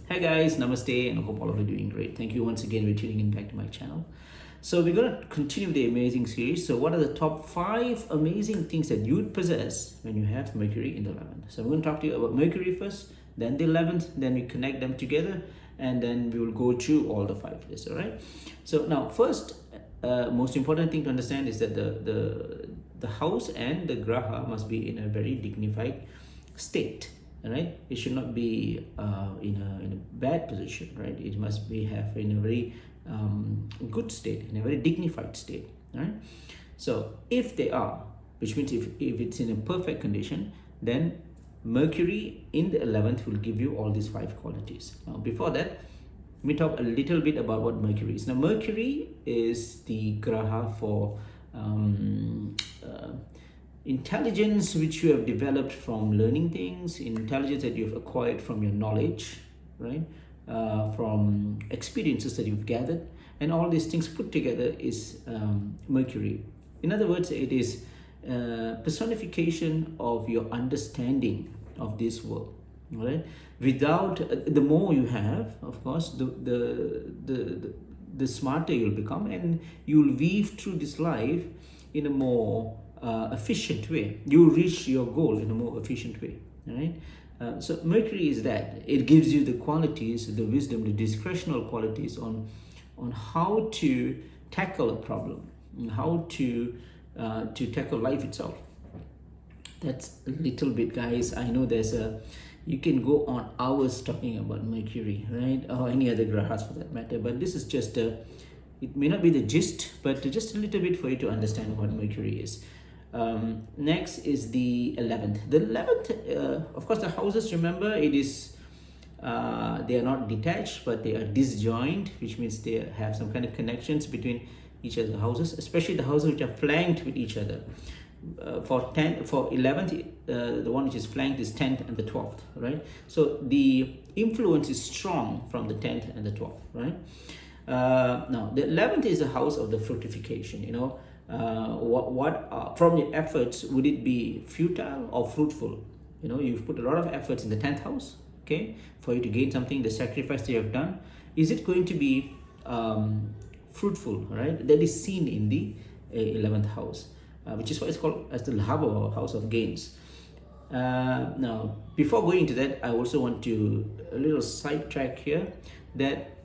Hey guys, namaste, and I hope all of you are doing great. Thank you once again for tuning in back to my channel. So we're going to continue the amazing series. So what are the top 5 amazing things that you'd possess when you have Mercury in the 11th? So I'm going to talk to you about Mercury first, then the 11th, then we connect them together, and then we will go through all the 5 lists, all right? So now first, most important thing to understand is that the house and the graha must be in a very dignified state. Right, it should not be in a bad position, right? It must be have in a very good state, in a very dignified state, right? So if they are, which means if it's in a perfect condition, then Mercury in the 11th will give you all these 5 qualities. Now before that, let me talk a little bit about what Mercury is. Now Mercury is the graha for intelligence which you have developed from learning things, intelligence that you've acquired from your knowledge, right? From experiences that you've gathered, and all these things put together is Mercury. In other words, it is personification of your understanding of this world, right? Without the more you have, of course, the smarter you'll become, and you'll weave through this life in a more efficient way. You reach your goal in a more efficient way, right? So Mercury is that. It gives you the qualities, the wisdom, the discretional qualities on how to tackle a problem, how to tackle life itself. That's a little bit, guys. I know you can go on hours talking about Mercury, right? Or any other grahas for that matter, but this is just it may not be the gist, but just a little bit for you to understand what Mercury is. Next is the 11th. The 11th, of course, the houses, remember, it is they are not detached, but they are disjoint, which means they have some kind of connections between each other houses, especially the houses which are flanked with each other. For 11th, the one which is flanked is 10th and the 12th, right? So the influence is strong from the 10th and the 12th, right? Now the 11th is the house of the fructification. What from your efforts would it be futile or fruitful? You've put a lot of efforts in the 10th house, okay, for you to gain something. The sacrifice that you have done, is it going to be fruitful, right? That is seen in the 11th house, which is why it's called as the Lahava, or house of gains. Now before going into that, I also want to a little sidetrack here that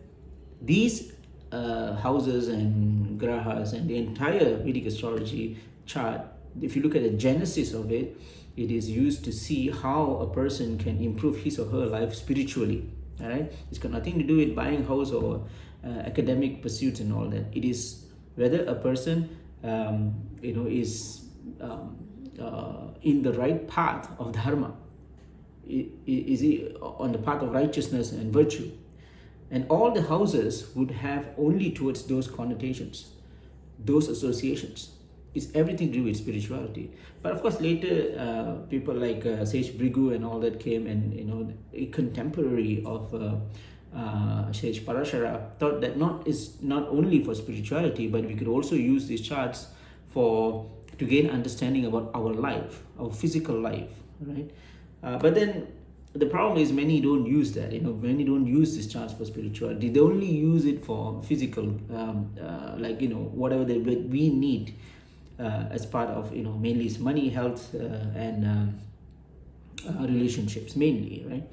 these houses and grahas and the entire Vedic astrology chart, if you look at the genesis of it, it is used to see how a person can improve his or her life spiritually. All right, it's got nothing to do with buying house or academic pursuits and all that. It is whether a person is in the right path of dharma. Is he on the path of righteousness and virtue? And all the houses would have only towards those connotations, those associations. It's everything to do with spirituality. But of course, later people like Sage Brigu and all that came, and a contemporary of Sage Parashara thought that not only for spirituality, but we could also use these charts to gain understanding about our life, our physical life, right? But then the problem is many don't use that. Many don't use this charts for spirituality. They only use it for physical, whatever we need as part of mainly is money, health, and relationships mainly, right?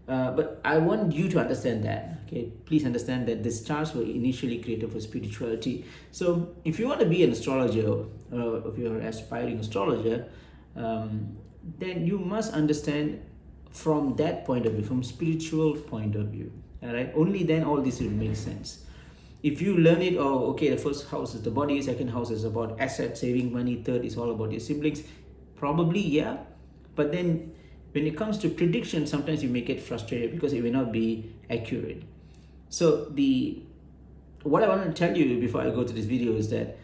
But I want you to understand that. Okay, please understand that these charts were initially created for spirituality. So if you want to be an astrologer, or if you're an aspiring astrologer, then you must understand from that point of view, from spiritual point of view. All right, only then all this will make sense. If you learn it, the first house is the body, second house is about assets, saving money, third is all about your siblings, probably, yeah. But then when it comes to prediction, sometimes you may get frustrated because it may not be accurate. So what I want to tell you before I go to this video is that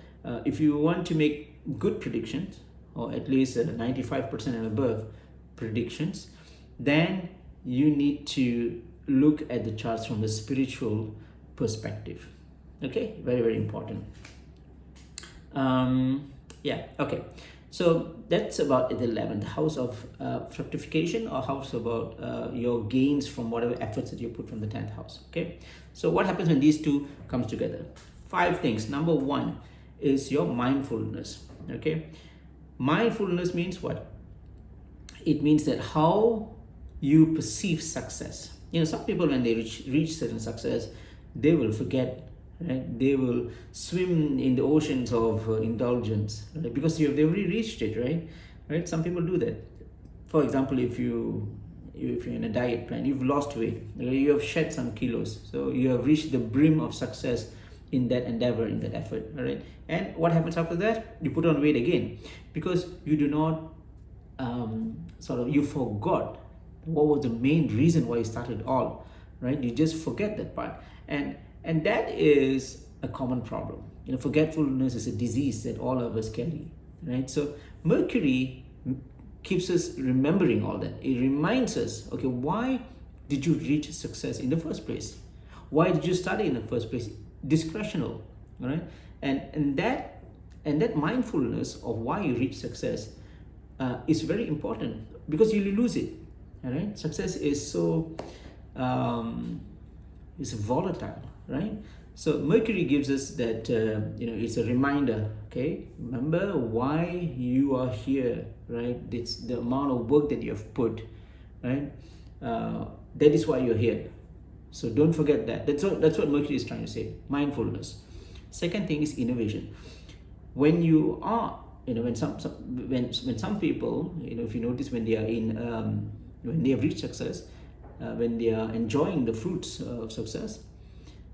if you want to make good predictions, or at least 95% and above predictions, then you need to look at the charts from the spiritual perspective. Okay, very, very important. Okay. So that's about the 11th house of fructification, or house about your gains from whatever efforts that you put from the 10th house. Okay, so what happens when these two comes together? 5 things. Number one is your mindfulness. Okay, mindfulness means what? It means that how you perceive success. Some people, when they reach certain success, they will forget, right? They will swim in the oceans of indulgence, right? Because they've already reached it, right? Some people do that. For example, if you're in a diet plan, you've lost weight, you have shed some kilos, so you have reached the brim of success in that endeavor, in that effort, all right? And what happens after that? You put on weight again, because you do not you forgot what was the main reason why you started all, right? You just forget that part, and that is a common problem. Forgetfulness is a disease that all of us carry, right? So Mercury keeps us remembering all that. It reminds us, okay, why did you reach success in the first place? Why did you study in the first place? Discretional, all right? And that mindfulness of why you reach success is very important, because you lose it. All right, success is so it's volatile, right? So Mercury gives us that it's a reminder. Okay, remember why you are here, right? It's the amount of work that you have put, right? That is why you're here. So don't forget that. That's what Mercury is trying to say. Mindfulness. Second thing is innovation. When you are, when some people, if you notice, when they are when they have reached success, when they are enjoying the fruits of success,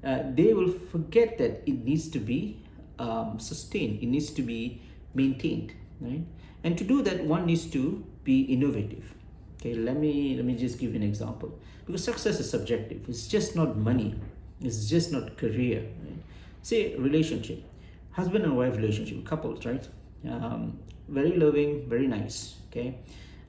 they will forget that it needs to be sustained. It needs to be maintained, right? And to do that, one needs to be innovative. Okay, let me just give you an example, because success is subjective. It's just not money. It's just not career. Right? Say relationship, husband and wife relationship, couples, right? Very loving, very nice. Okay,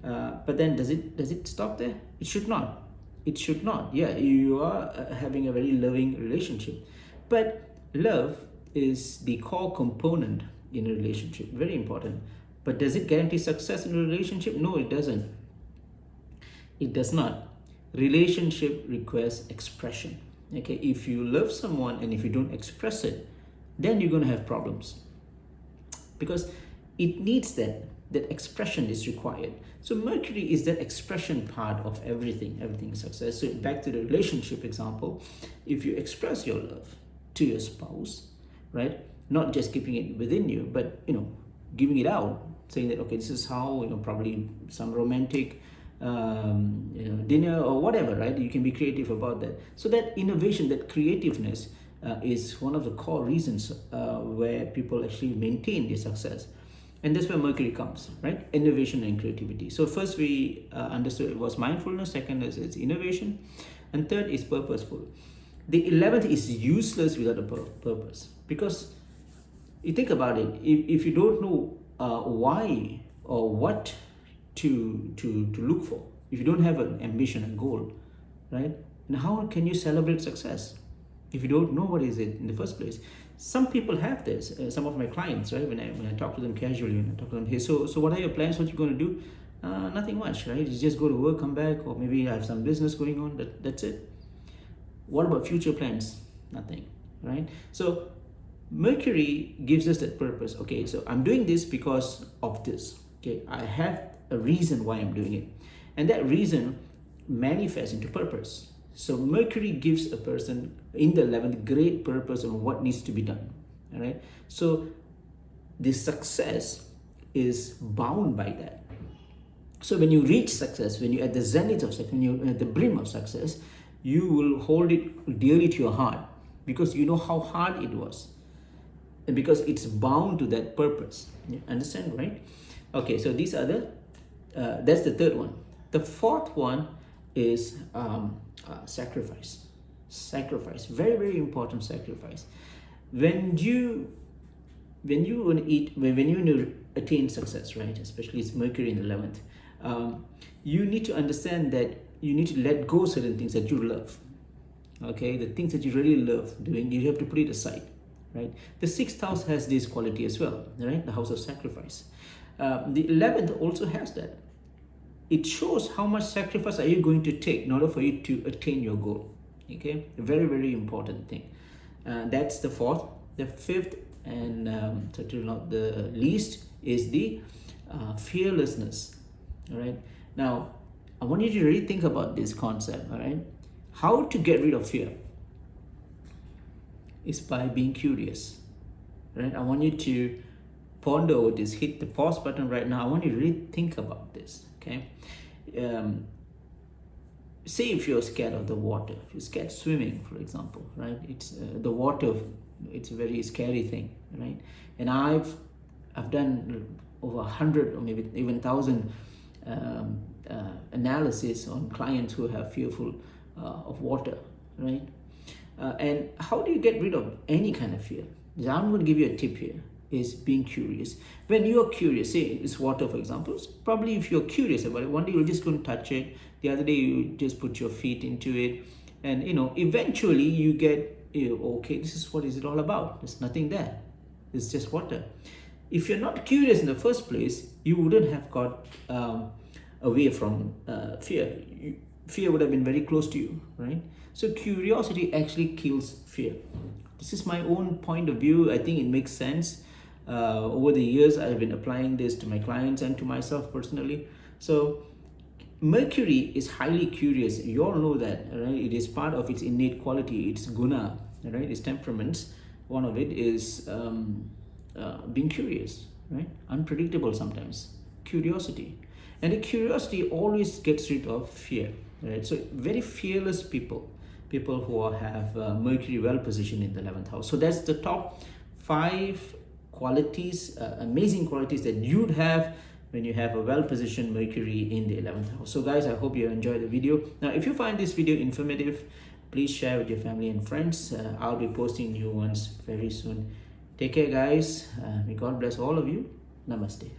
but then does it stop there? It should not. It should not. Yeah, you are having a very loving relationship, but love is the core component in a relationship. Very important. But does it guarantee success in a relationship? No, it doesn't. It does not. Relationship requires expression. Okay, if you love someone and if you don't express it, then you're going to have problems, because it needs that expression is required. So Mercury is that expression part of everything is success. So back to the relationship example, if you express your love to your spouse, right, not just keeping it within you, but giving it out, saying that, okay, this is how, probably some romantic dinner or whatever, right? You can be creative about that. So that innovation, that creativeness is one of the core reasons where people actually maintain their success. And that's where Mercury comes, right? Innovation and creativity. So first we understood it was mindfulness, second is it's innovation, and third is purposeful. The 11th is useless without a purpose, because you think about it, if you don't know why or what to look for, if you don't have an ambition and goal, right? And how can you celebrate success if you don't know what is it in the first place? Some people have this. Some of my clients, right? When I talk to them casually, when I talk to them, hey, so what are your plans? What you going to do? Nothing much, right? You just go to work, come back, or maybe I have some business going on. That's it. What about future plans? Nothing, right? So Mercury gives us that purpose. Okay, so I'm doing this because of this. Okay, I have a reason why I'm doing it, and that reason manifests into purpose. So Mercury gives a person in the 11th great purpose on what needs to be done. All right. So the success is bound by that. So when you reach success, when you're at the zenith of success, when you're at the brim of success, you will hold it dearly to your heart, because you know how hard it was, and because it's bound to that purpose. You understand, right? Okay. So these are that's the third one. The fourth one is sacrifice. Very, very important. Sacrifice. When you want to attain success, right, especially it's Mercury in the 11th, you need to understand that you need to let go certain things that you love. Okay, the things that you really love doing, you have to put it aside, right? The 6th house has this quality as well, right? The house of sacrifice. The 11th also has that. It shows how much sacrifice are you going to take in order for you to attain your goal. Okay, a very, very important thing. That's the fourth. The fifth, and certainly not the least, is the fearlessness. All right, now I want you to really think about this concept. All right, how to get rid of fear is by being curious. Right, I want you to ponder over this. Hit the pause button right now. I want you to really think about this. Okay, say if you're scared of the water, if you're scared swimming, for example, right? It's the water. It's a very scary thing, right? And I've done over 100 or maybe even 1,000 analysis on clients who have fearful of water, right? And how do you get rid of any kind of fear? I'm going to give you a tip here, is being curious. When you're curious, say it's water, for example, probably if you're curious about it, one day you're just going to touch it, the other day you just put your feet into it, and eventually you get, okay, this is what is it all about. There's nothing there. It's just water. If you're not curious in the first place, you wouldn't have got away from fear. Fear would have been very close to you, right? So curiosity actually kills fear. This is my own point of view. I think it makes sense. Over the years, I've been applying this to my clients and to myself personally. So Mercury is highly curious. You all know that, right? It is part of its innate quality, its guna, right? Its temperaments. One of it is being curious, right? Unpredictable sometimes. Curiosity. And the curiosity always gets rid of fear, right? So very fearless people who have Mercury well positioned in the 11th house. So that's the top 5 qualities, amazing qualities that you'd have when you have a well positioned Mercury in the 11th house. So guys, I hope you enjoyed the video. Now, if you find this video informative, please share with your family and friends. I'll be posting new ones very soon. Take care, guys. May God bless all of you. Namaste.